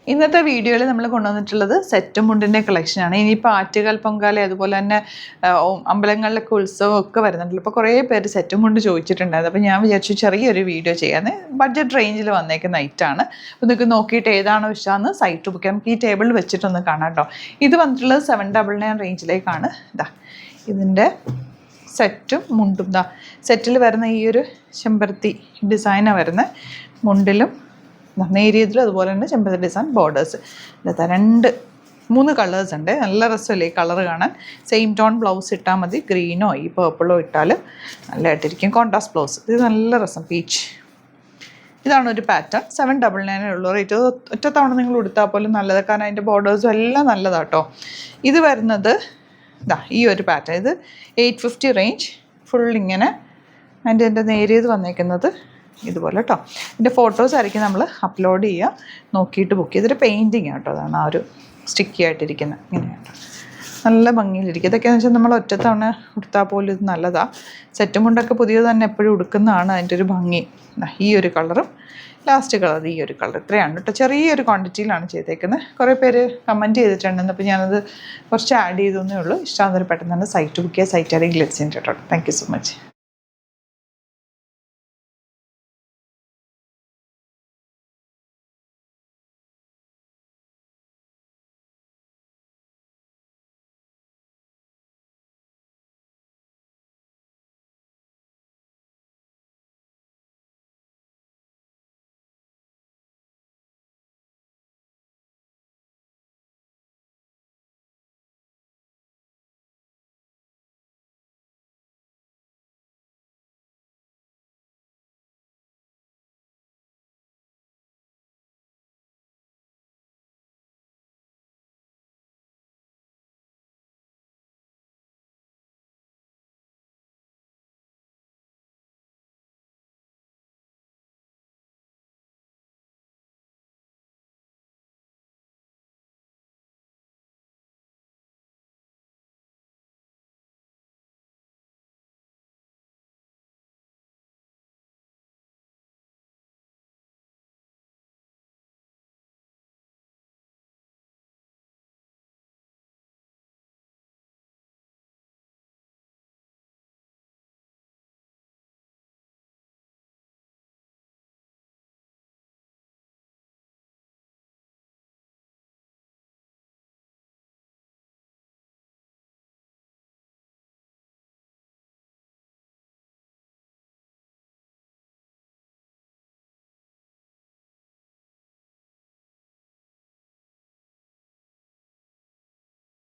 ഇന്നത്തെ വീഡിയോയിൽ നമ്മൾ കൊണ്ടുവന്നിട്ടുള്ളത് സെറ്റും മുണ്ടിൻ്റെ കളക്ഷനാണ്. ഇനിയിപ്പോൾ ആറ്റുകാൽ പൊങ്കാല അതുപോലെ തന്നെ അമ്പലങ്ങളിലൊക്കെ ഉത്സവം ഒക്കെ വരുന്നുണ്ടല്ലോ. അപ്പോൾ കുറേ പേര് സെറ്റും മുണ്ട് ചോദിച്ചിട്ടുണ്ടായിരുന്നു. അപ്പോൾ ഞാൻ വിചാരിച്ചു ചെറിയൊരു വീഡിയോ ചെയ്യാമെന്ന്. ബഡ്ജറ്റ് റേഞ്ചിൽ വന്നേക്കുന്ന ഐറ്റാണ്. അപ്പോൾ നിങ്ങൾക്ക് നോക്കിയിട്ട് ഏതാണോ ഇഷ്ടമെന്ന് സൈറ്റ് ബുക്ക് ചെയ്യാം. നമുക്ക് ഈ ടേബിളിൽ വെച്ചിട്ടൊന്ന് കാണാം കേട്ടോ. ഇത് വന്നിട്ടുള്ളത് 799 റേഞ്ചിലേക്കാണ്. ഇതാ ഇതിൻ്റെ സെറ്റും മുണ്ടും. ഇതാ സെറ്റിൽ വരുന്ന ഈ ഒരു ചെമ്പരത്തി ഡിസൈനാണ് വരുന്നത്. മുണ്ടിലും നേരിയതിലും അതുപോലെ തന്നെ ചെമ്പരത്തി ഡിസൈൻ ബോർഡേഴ്സ്. ഇതാ 3 കളേഴ്സ് ഉണ്ട്. നല്ല രസമല്ലേ ഈ കളർ കാണാൻ. സെയിം ടോൺ ബ്ലൗസ് ഇട്ടാൽ മതി. ഗ്രീനോ ഈ പേർപ്പിളോ ഇട്ടാൽ നല്ലതായിട്ടിരിക്കും. Contrast blouse. ഇത് നല്ല രസം പീച്ച്. ഇതാണ് ഒരു പാറ്റേൺ. 799 ഉള്ളൂ റേറ്റ്. ഒറ്റ തവണ നിങ്ങൾ ഉടുത്താൽ പോലും നല്ലത്, കാരണം അതിൻ്റെ ബോർഡേഴ്സും എല്ലാം നല്ലതാട്ടോ. ഇത് വരുന്നത് ഇതാ ഈ ഒരു പാറ്റേൺ. ഇത് 850 റേഞ്ച്. ഫുൾ ഇങ്ങനെ അതിൻ്റെ നേരിയത് വന്നേക്കുന്നത് ഇതുപോലെ കേട്ടോ. ഇതിൻ്റെ ഫോട്ടോസ് ആയിരിക്കും നമ്മൾ അപ്ലോഡ് ചെയ്യുക. നോക്കിയിട്ട് ബുക്ക് ചെയ്തൊരു പെയിൻറ്റിങ് കേട്ടോ. അതാണ് ആ ഒരു സ്റ്റിക്കി ആയിട്ടിരിക്കുന്നത്. ഇങ്ങനെയാണ് നല്ല ഭംഗിയിലിരിക്കും. ഇതൊക്കെയെന്ന് വെച്ചാൽ നമ്മൾ ഒറ്റത്തവണ ഉടുത്താൽ പോലും ഇത് നല്ലതാണ്. സെറ്റും മുണ്ടൊക്കെ പുതിയത് തന്നെ എപ്പോഴും ഉടുക്കുന്നതാണ് അതിൻ്റെ ഒരു ഭംഗി. ഈ ഒരു കളറും ലാസ്റ്റ് കളർ ഈ ഒരു കളർ. ഇത്രയാണ് കേട്ടോ. ചെറിയൊരു ക്വാണ്ടിറ്റിയിലാണ് ചെയ്തേക്കുന്നത്. കുറേ പേര് കമൻറ്റ് ചെയ്തിട്ടുണ്ടെന്ന്. അപ്പോൾ ഞാനത് കുറച്ച് ആഡ് ചെയ്തേ ഉള്ളൂ. ഇഷ്ടമാകുന്നൊരു പെട്ടെന്ന് തന്നെ സൈറ്റ് ബുക്ക് ചെയ്യുക. സൈറ്റ് ആരെങ്കിലും ഗ്ലിറ്റ്സിൻ്റെ കേട്ടോ. Thank you so much.